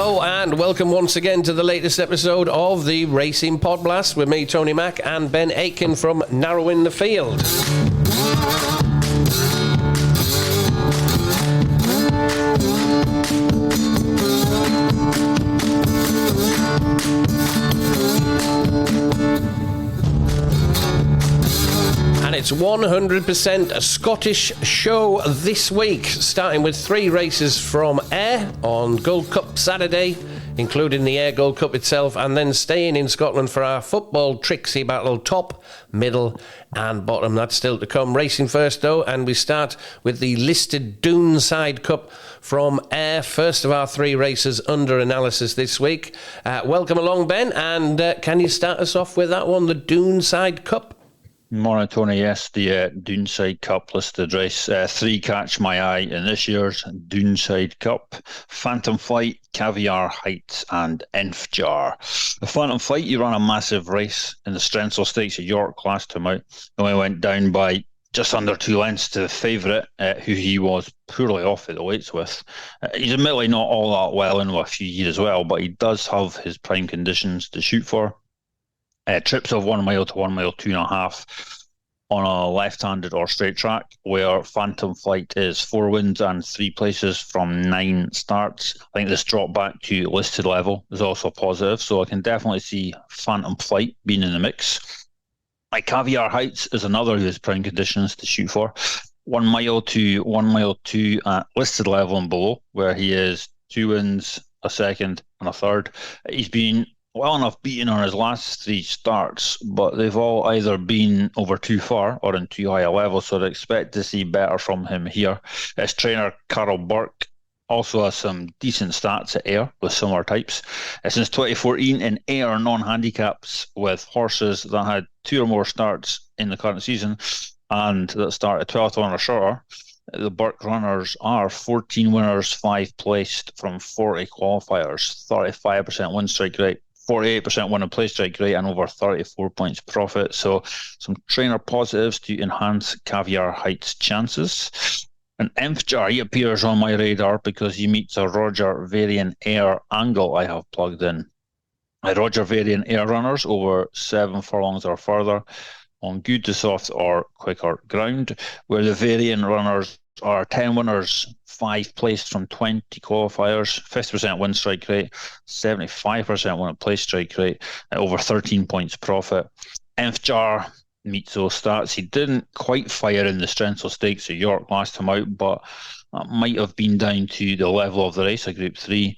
Hello and welcome once again to the latest episode of the Racing Podblast with me, Tony Mack, and Ben Aitken from Narrowing the Field. And it's 100% a Scottish show this week, starting with 3 races from Ayr on Gold Cup Saturday, including the Ayr Gold Cup itself, and then staying in Scotland for our football trixie battle, top, middle and bottom. That's still to come. Racing first though, and we start with the listed Doonside Cup from Ayr, first of our 3 races under analysis this week. Welcome along, Ben, and can you start us off with that one, the Doonside Cup? Morning, Tony. Yes, the Doonside Cup listed race. 3 catch my eye in this year's Doonside Cup: Phantom Flight, Caviar Heights and Enfjar. The Phantom Flight, he ran a massive race in the Strensel Stakes at York last time out. Only went down by just under 2 lengths to the favourite, who he was poorly off at the weights with. He's admittedly not all that well in with a few years as well, but he does have his prime conditions to shoot for. Trips of 1 mile to 1 mile 2.5 on a left-handed or straight track, where Phantom Flight is 4 wins and 3 places from 9 starts. I think this drop back to listed level is also positive, so I can definitely see Phantom Flight being in the mix. Caviar Heights is another of his prime conditions to shoot for. 1 mile to 1 mile 2 at listed level and below, where he is 2 wins, a second and a third. He's been well enough beaten on his last 3 starts, but they've all either been over too far or in too high a level, so I'd expect to see better from him here. His trainer, Carol Burke, also has some decent stats at Ayr with similar types. Since 2014 in Ayr non-handicaps with horses that had 2 or more starts in the current season and that start at 12 to 1 or shorter, the Burke runners are 14 winners, 5 placed from 40 qualifiers, 35% win strike rate, 48% win and play strike rate, and over 34 points profit. So some trainer positives to enhance Caviar Heights' chances. And Enfjar, he appears on my radar because he meets a Roger Varian Ayr angle I have plugged in. Roger Varian Ayr runners over 7 furlongs or further on good to soft or quicker ground, where the Varian runners are 10 winners, 5 placed from 20 qualifiers, 50% win strike rate, 75% win and play strike rate, over 13 points profit. Enfjar meets those stats. He didn't quite fire in the Strensel Stakes at York last time out, but that might have been down to the level of the race, a Group 3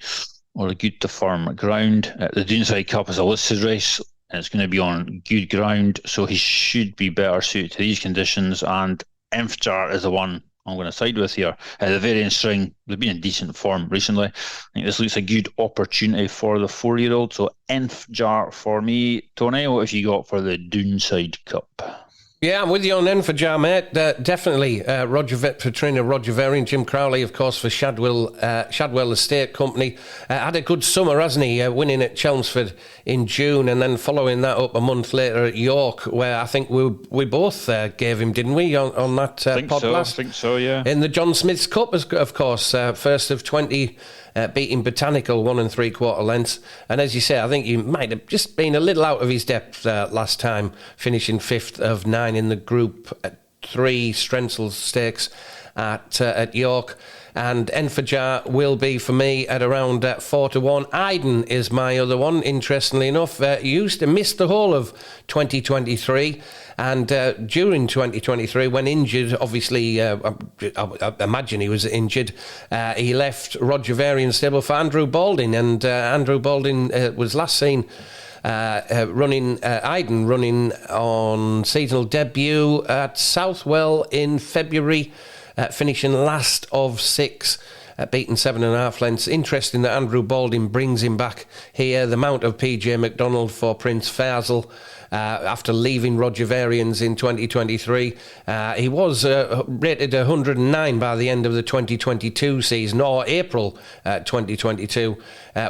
or a good to firm ground. The Doonside Cup is a listed race, and it's going to be on good ground, so he should be better suited to these conditions, and Enfjar is the one I'm going to side with here. The Varian string, they've been in decent form recently. I think this looks a good opportunity for the 4-year-old, so Enfjar for me. Tony, what have you got for the Doonside Cup? Yeah, I'm with you on Enfjar, mate. Definitely. For trainer Roger Varian, Jim Crowley, of course, for Shadwell Estate Company. Had a good summer, hasn't he? Winning at Chelmsford in June, and then following that up a month later at York, where I think we both gave him, didn't we, on that podcast? I think so, yeah. In the John Smith's Cup, of course, first of 20, beating Botanical 1 3/4 lengths. And as you say, I think he might have just been a little out of his depth last time, finishing 5th of 9 in the Group 3 Strensel Stakes at York. And Enfjar will be for me at around 4 to 1. Iden is my other one, interestingly enough. Used to miss the whole of 2023, and during 2023, when injured, obviously, I imagine he was injured, he left Roger Varian's stable for Andrew Balding, and Andrew Balding was last seen running on seasonal debut at Southwell in February, finishing last of 6, beaten 7.5 lengths. Interesting that Andrew Balding brings him back here. The mount of PJ McDonald for Prince Faisal after leaving Roger Varian's in 2023. He was rated 109 by the end of the 2022 season, or April 2022,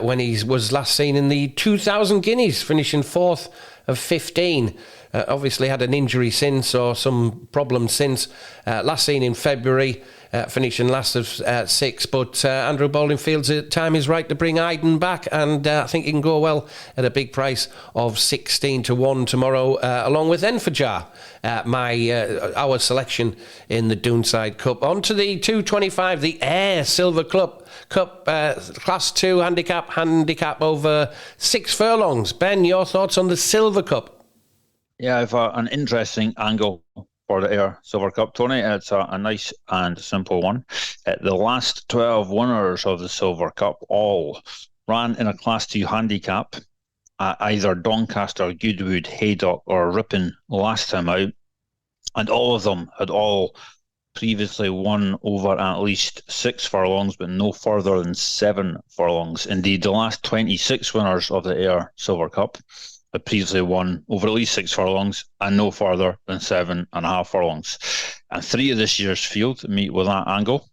when he was last seen in the 2,000 Guineas, finishing 4th of 15. Obviously had an injury since, or some problems since. Last seen in February. finishing last of 6. But Andrew Baldwin feels the time is right to bring Iden back, and I think he can go well at a big price of 16-1 tomorrow, along with Enfajar, our selection in the Doonside Cup. On to the 225, the Ayr Silver Cup, Class 2 handicap over 6 furlongs. Ben, your thoughts on the Silver Cup? Yeah, I've an interesting angle for the Ayr Silver Cup, Tony. It's a nice and simple one. The last 12 winners of the Silver Cup all ran in a Class 2 handicap at either Doncaster, Goodwood, Haydock or Ripon last time out, and all of them had previously won over at least 6 furlongs, but no further than 7 furlongs. Indeed, the last 26 winners of the Ayr Silver Cup had previously won over at least 6 furlongs and no further than 7.5 furlongs. And 3 of this year's field meet with that angle: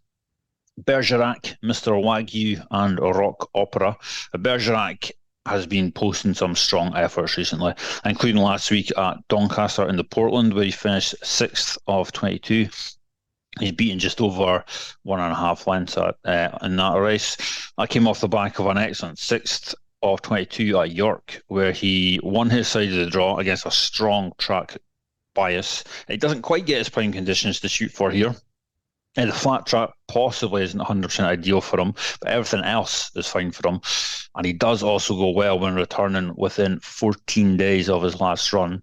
Bergerac, Mr. Wagyu and Rock Opera. Bergerac has been posting some strong efforts recently, including last week at Doncaster in the Portland, where he finished 6th of 22. He's beaten just over 1.5 lengths in that race. That came off the back of an excellent 6th of 22 at York, where he won his side of the draw against a strong track bias. It doesn't quite get his prime conditions to shoot for here. And the flat track possibly isn't 100% ideal for him, but everything else is fine for him. And he does also go well when returning within 14 days of his last run,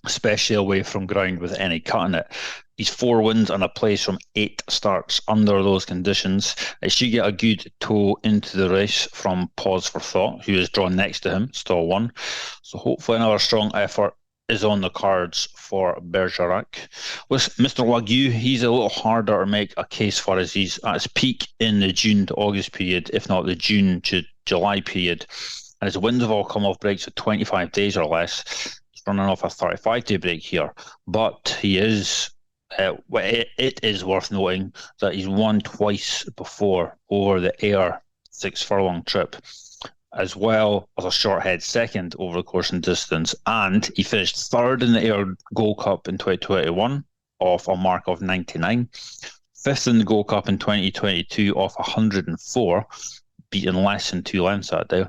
especially away from ground with any cut in it. He's 4 wins and a place from 8 starts under those conditions. It should get a good toe into the race from Pause for Thought, who is drawn next to him, stall 1. So hopefully another strong effort is on the cards for Bergerac. With Mr. Wagyu, he's a little harder to make a case for, as he's at his peak in the June to August period, if not the June to July period. And his wins have all come off breaks of 25 days or less. He's running off a 35-day break here. But he is... it is worth noting that he's won twice before over the Ayr 6 furlong trip, as well as a short head second over the course and distance. And he finished 3rd in the Ayr Gold Cup in 2021 off a mark of 99, 5th in the Gold Cup in 2022 off 104, beaten less than 2 lengths that day.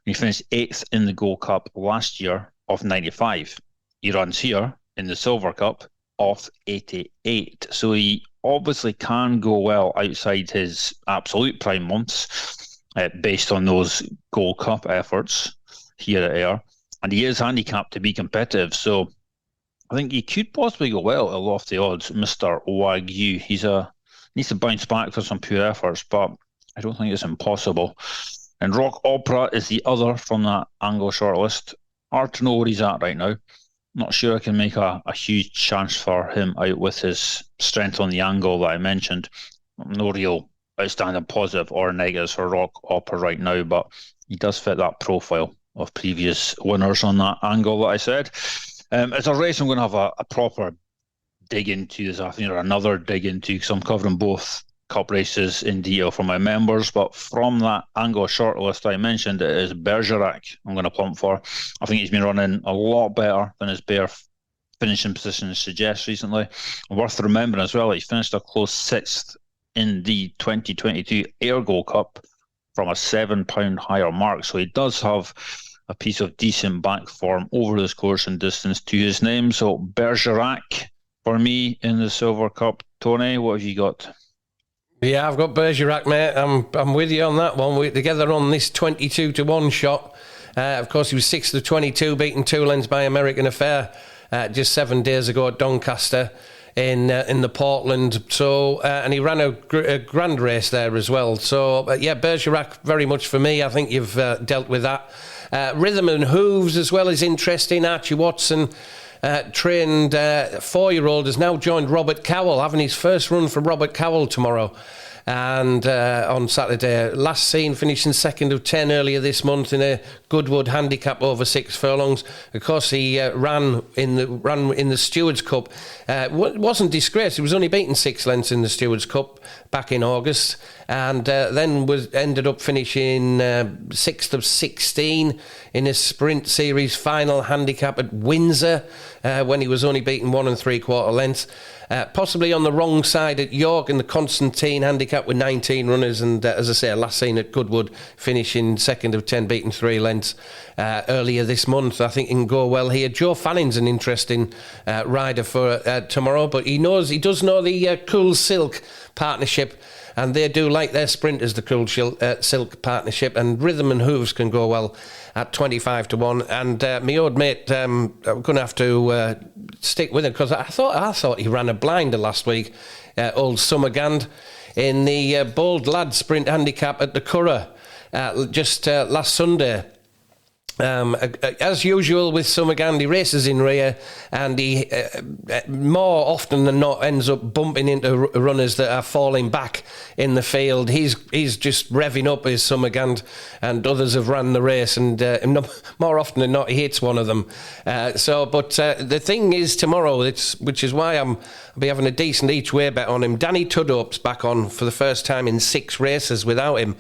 He finished 8th in the Gold Cup last year off 95. He runs here in the Silver Cup off 88. So he obviously can go well outside his absolute prime months, based on those Gold Cup efforts here at Ayr. And he is handicapped to be competitive. So I think he could possibly go well at lofty odds, Mr. Wagyu. Needs to bounce back for some pure efforts, but I don't think it's impossible. And Rock Opera is the other from that angle shortlist. Hard to know where he's at right now. Not sure I can make a huge chance for him out with his strength on the angle that I mentioned. No real outstanding positive or negatives for Rock Opera right now, but he does fit that profile of previous winners on that angle that I said. It's a race I'm going to have a proper dig into this afternoon, or another dig into, because I'm covering both Cup races in detail for my members. But from that angle shortlist I mentioned, it is Bergerac I'm going to plump for. I think he's been running a lot better than his bare finishing position suggests recently. And worth remembering as well, he finished a close 6th in the 2022 Ayr Gold Cup from a £7 higher mark. So he does have a piece of decent back form over this course and distance to his name. So Bergerac for me in the Silver Cup. Tony, what have you got? Yeah, I've got Bergerac, mate. I'm with you on that one. We're together on this 22-1 shot. Of course, he was 6th of 22, beaten 2 lengths by American Affair just 7 days ago at Doncaster in the Portland. So and he ran a grand race there as well. So yeah, Bergerac very much for me. I think you've dealt with that. Rhythm and Hooves as well is interesting. Archie Watson, trained 4-year-old, has now joined Robert Cowell, having his first run for Robert Cowell tomorrow. And on Saturday, last seen finishing 2nd of 10 earlier this month in a Goodwood handicap over 6 furlongs. Of course, he ran in the Stewards Cup. Wasn't disgraced. He was only beaten 6 lengths in the Stewards Cup back in August, and then ended up finishing 6th of 16 in a sprint series final handicap at Windsor when he was only beaten 1 3/4 lengths. Possibly on the wrong side at York in the Constantine handicap with 19 runners, and as I say, last seen at Goodwood finishing second of 10, beaten 3 lengths earlier this month. I think he can go well here. Joe Fanning's an interesting rider for tomorrow, but he does know the Cool Silk partnership, and they do like their sprinters, the Cool Silk partnership, and Rhythm and Hooves can go well at 25 to 1. And my old mate, I'm going to have to stick with it, because I thought he ran a blinder last week, old Summergand, in the Bold Lad Sprint handicap at the Curragh just last Sunday. As usual with Summergand, he races in rear, and he more often than not ends up bumping into runners that are falling back in the field. He's just revving up his Summergand, and others have ran the race, and more often than not he hits one of them. But the thing is tomorrow, which is why I'll be having a decent each way bet on him. Danny Tudhope's back on for the first time in 6 races without him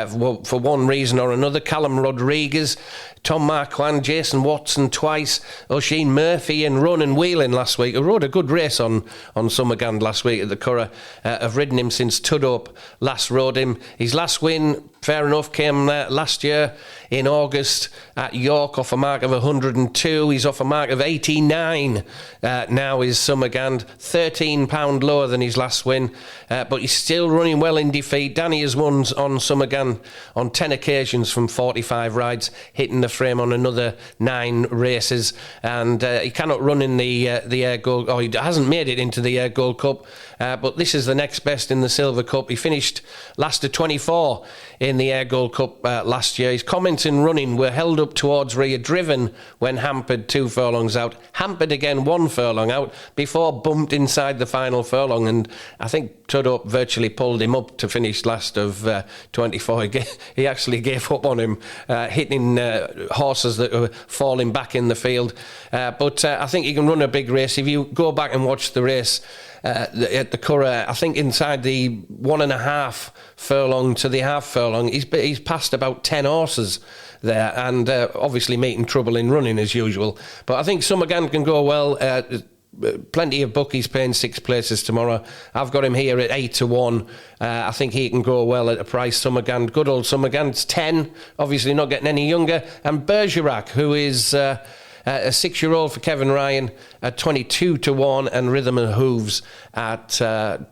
for one reason or another. Callum Rodriguez, Tom Marquand, Jason Watson twice, Oisin Murphy in run and wheeling last week. I rode a good race on Summergand last week at the Curragh. I've ridden him since Tudhope last rode him. His last win, fair enough, came last year in August at York off a mark of 102. He's off a mark of 89 now is Summergand, £13 lower than his last win, but he's still running well in defeat. Danny has won on Summergand on 10 occasions from 45 rides, hitting the frame on another 9 races, and he cannot run in the Ayr Gold, or he hasn't made it into the Ayr Gold Cup, but this is the next best in the Silver Cup. He finished last of 24 in the Ayr Gold Cup last year. His comments in running were held up towards rear, driven when hampered 2 furlongs out, hampered again 1 furlong out, before bumped inside the final furlong, and I think Tudhope virtually pulled him up to finish last of 24. He actually gave up on him, hitting horses that were falling back in the field. But I think he can run a big race. If you go back and watch the race at the Curragh, I think inside the 1.5 furlong to the half furlong, he's passed about 10 horses there, and obviously meeting trouble in running as usual. But I think Summergand can go well. Plenty of bookies paying 6 places tomorrow. I've got him here at 8 to 1. I think he can go well at a price. Summergand, good old Summergand's 10, obviously not getting any younger. And Bergerac, who is a 6-year-old for Kevin Ryan, at 22 to 1, and Rhythm and Hooves at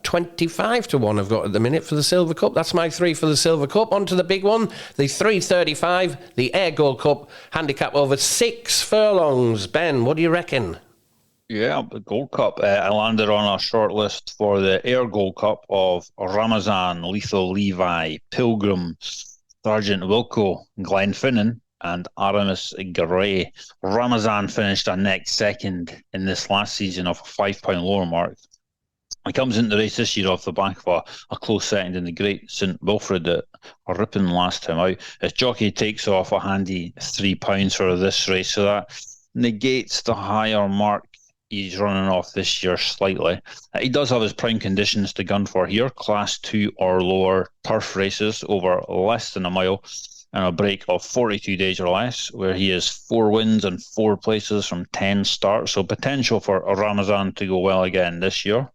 25 to 1 I've got at the minute for the Silver Cup. That's my 3 for the Silver Cup. On to the big one, the 3:35, the Ayr Gold Cup, handicap over 6 furlongs. Ben, what do you reckon? Yeah, the Gold Cup. I landed on a short list for the Ayr Gold Cup of Ramazan, Lethal Levi, Pilgrim, Sergeant Wilco, Glenfinnan, and Aramis Gray. Ramazan finished a neck second in this last season off a £5 lower mark. He comes into the race this year off the back of a close second in the Great St Wilfrid at Ripon last time out. His jockey takes off a handy £3 for this race, so that negates the higher mark he's running off this year slightly. He does have his prime conditions to gun for here, Class 2 or lower turf races over less than a mile, and a break of 42 days or less, where he has 4 wins and 4 places from 10 starts, so potential for Ramazan to go well again this year.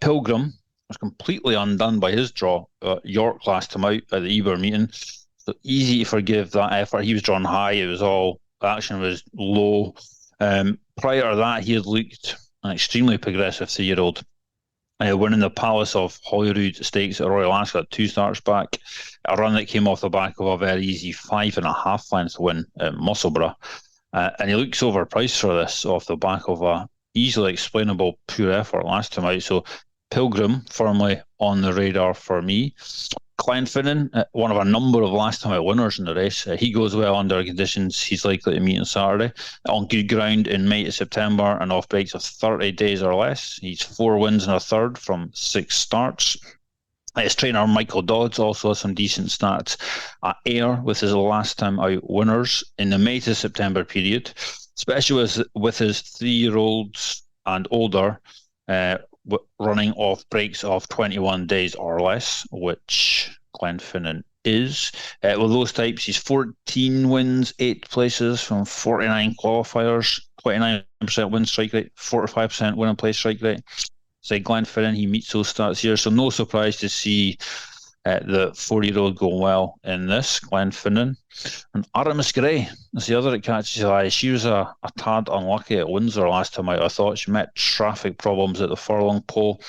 Pilgrim was completely undone by his draw. York last time out at the Eber meeting, so easy to forgive that effort. He was drawn high, action was low. Prior to that, he had looked an extremely progressive 3-year-old, winning the Palace of Holyrood Stakes at Royal Ascot 2 starts back, a run that came off the back of a very easy 5.5 length win at Musselburgh. And he looks overpriced for this off the back of a easily explainable poor effort last time out. So Pilgrim firmly on the radar for me. Glenfinnan, one of a number of last time out winners in the race. He goes well under conditions he's likely to meet on Saturday. On good ground in May to September and off breaks of 30 days or less. He's 4 wins and a third from 6 starts. His trainer Michael Dodds also has some decent stats at Ayr with his last time out winners in the May to September period, especially with his 3-year-olds and older running off breaks of 21 days or less, which Glenfinnan is. With those types, he's 14 wins, 8 places from 49 qualifiers, 29% win strike rate, 45% win and play strike rate. So Glenfinnan, he meets those stats here. So no surprise to see the 4-year-old going well in this, Glenfinnan. And Artemis Gray is the other that catches the eye. She was a tad unlucky at Windsor last time out. I thought she met traffic problems at the furlong pole,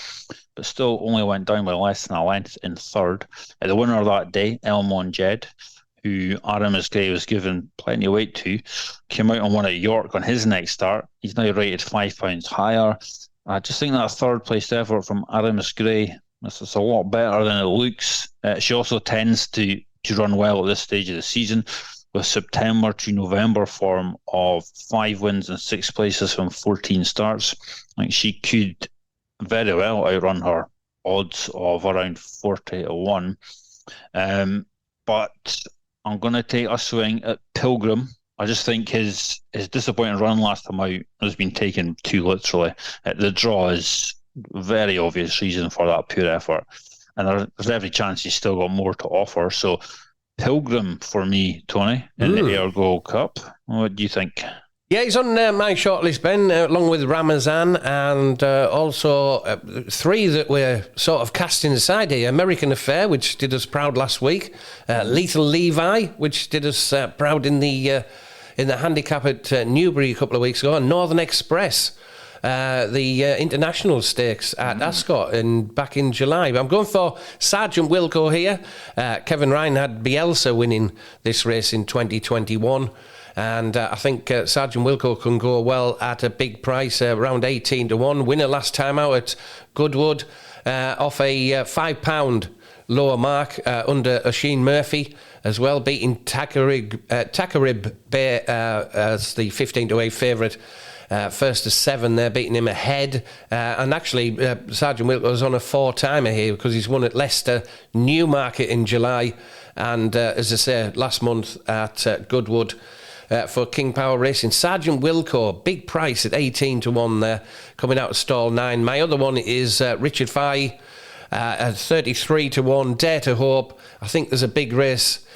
but still only went down by less than a length in third. The winner of that day, Elmon Jed, who Artemis Gray was given plenty of weight to, came out and won at York on his next start. He's now rated £5 higher. I just think that third place effort from Artemis Gray, it's a lot better than it looks. She also tends to run well at this stage of the season, with September to November form of 5 wins and 6 places from 14 starts. I think she could very well outrun her odds of around 40-1. But I'm going to take a swing at Pilgrim. I just think his disappointing run last time out has been taken too literally. The draw is very obvious reason for that pure effort, and there's every chance he's still got more to offer. So Pilgrim for me, Tony, in the Ayr Gold Cup. What do you think? Yeah, he's on my shortlist, Ben, along with Ramazan, and also 3 that we're sort of casting aside here. American Affair, which did us proud last week. Lethal Levi, which did us proud in the handicap at Newbury a couple of weeks ago. And Northern Express, the international stakes at Ascot back in July. But I'm going for Sergeant Wilco here. Kevin Ryan had Bielsa winning this race in 2021. And I think Sergeant Wilco can go well at a big price, around 18-1. Winner last time out at Goodwood, off a £5 lower mark under Oisin Murphy as well, beating Takarib Bay as the 15-8 favourite. First to 7 there, beating him ahead. And actually, Sergeant Wilco was on a 4-timer here because he's won at Leicester, Newmarket in July, and as I say, last month at Goodwood. For King Power Racing. Sergeant Wilco, big price at 18-1 there, coming out of stall 9. My other one is Richard Fye at 33-1, Dare to Hope. I think there's a big race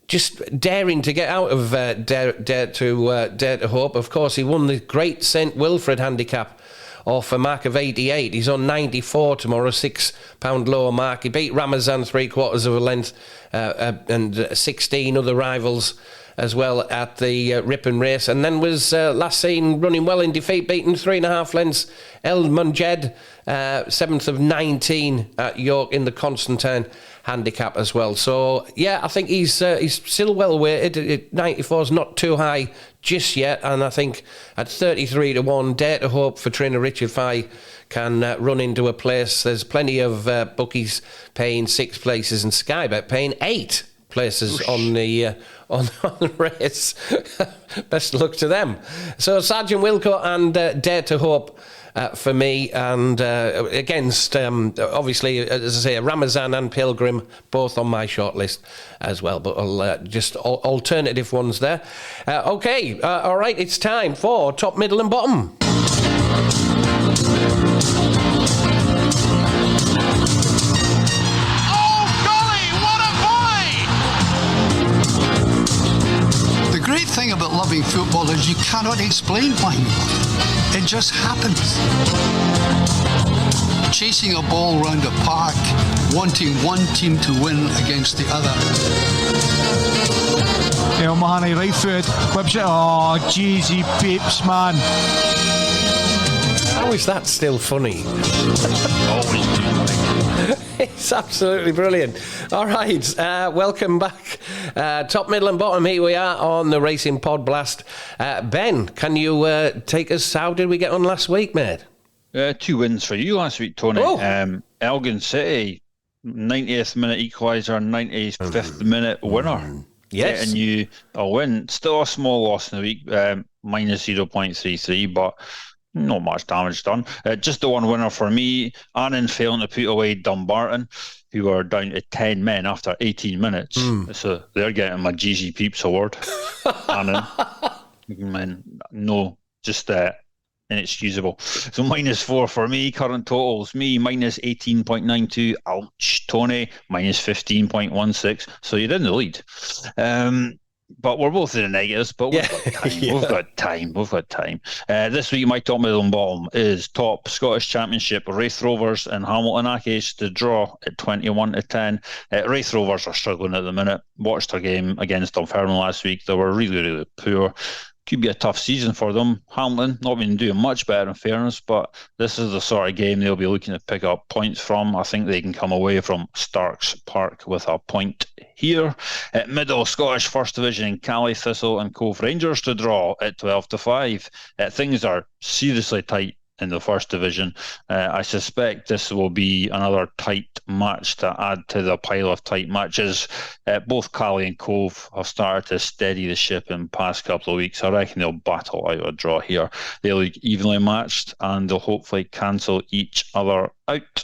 just daring to get out of Dare to Hope. Of course, he won the Great St Wilfred handicap off a mark of 88. He's on 94 tomorrow, £6 lower mark. He beat Ramazan 3/4 of a length and 16 other rivals as well at the Ripon race, and then was last seen running well in defeat, beaten 3.5 lengths. El Munjed, 7th of 19 at York in the Constantine handicap as well. So yeah, I think he's still well weighted. 94 is not too high just yet, and I think at 33-1, Dare to Hope for trainer Richard Fye can run into a place. There's plenty of bookies paying 6 places and Skybet paying 8 places on the race. Best of luck to them. So Sergeant Wilco and Dare to Hope for me, and against obviously, as I say, Ramazan and Pilgrim, both on my shortlist as well, but I'll just alternative ones there. Okay, all right, it's time for top, middle and bottom. Thing about loving football is you cannot explain why you love it. It just happens. Chasing a ball round a park, wanting one team to win against the other. El Mahoney, right foot, whips it. Oh, jeez, he peeps, man. How is that still funny? It's absolutely brilliant. All right, welcome back. Top, middle and bottom, here we are on the Racing Podblast. Ben, can you take us? How did we get on last week, mate? 2 wins for you last week, Tony. Oh. Elgin City, 90th minute equaliser, 95th minute winner. Yes. Getting you a win. Still a small loss in the week, minus 0.33, but not much damage done. Just the one winner for me. Annan failing to put away Dumbarton, who are down to 10 men after 18 minutes. So they're getting my GG Peeps award. Annan. Man, no, just inexcusable. So -4 for me. Current totals: me -18.92. Ouch. Tony -15.16. So you're in the lead. But we're both in the negatives, but we've got time. Yeah. We've got time. This week, my top, middle and bottom is top Scottish Championship Wraith Rovers and Hamilton Accies to draw at 21-10. Wraith Rovers are struggling at the minute. Watched their game against Dunfermline last week. They were really, really poor. Could be a tough season for them. Hamilton not been doing much better, in fairness, but this is the sort of game they'll be looking to pick up points from. I think they can come away from Starks Park with a point here. At middle, Scottish First Division, Cally Thistle and Cove Rangers to draw at 12-5. Things are seriously tight in the First Division. I suspect this will be another tight match to add to the pile of tight matches. Both Cally and Cove have started to steady the ship in the past couple of weeks. I reckon they'll battle out a draw here. They'll look evenly matched and they'll hopefully cancel each other out.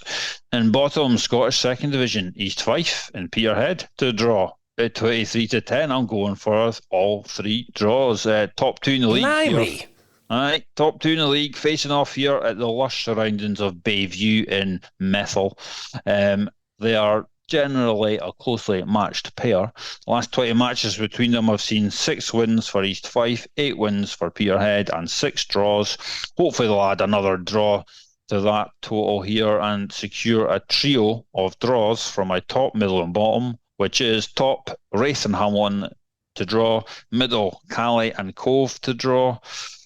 In bottom, Scottish Second Division, East Fife and Peterhead to draw at 23-10. I'm going for all three draws. Top two in the league. Aye, top two in the league, facing off here at the lush surroundings of Bayview in Methil. They are generally a closely matched pair. The last 20 matches between them have seen 6 wins for East Fife, 8 wins for Peterhead, and 6 draws. Hopefully they'll add another draw to that total here and secure a trio of draws for my top, middle and bottom, which is top, Wraith and Hamilton to draw, middle, Cally and Cove to draw,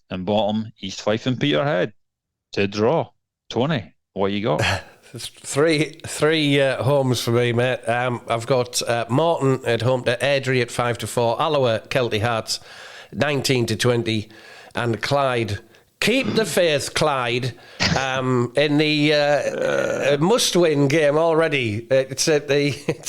and bottom, East Fife and Peterhead to draw. Tony, what you got? Three homes for me, mate. I've got Morton at home to Airdrie at 5-4, Alloa, Kelty Hearts 19-20, and Clyde. Keep the faith, Clyde. In the must-win game already. It's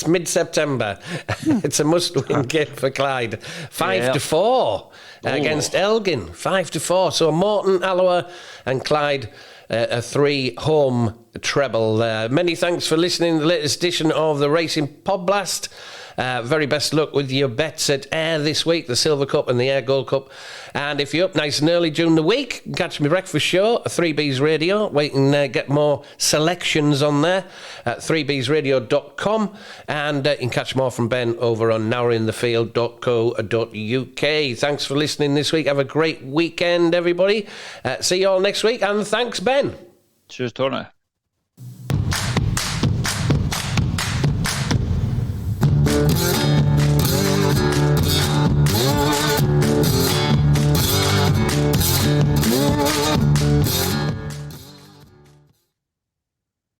mid-September. It's a must-win game for Clyde. 5-4 against Elgin. 5-4. So Morton, Alloa, and Clyde. A 3-home treble there. Many thanks for listening to the latest edition of the Racing Podblast. Very best luck with your bets at Ayr this week, the Silver Cup and the Ayr Gold Cup. And if you're up nice and early during the week, catch my breakfast show at 3B's Radio, where you can get more selections on there at 3bsradio.com. And you can catch more from Ben over on nowinthefield.co.uk. Thanks for listening this week. Have a great weekend, everybody. See you all next week. And thanks, Ben. Cheers, Tony.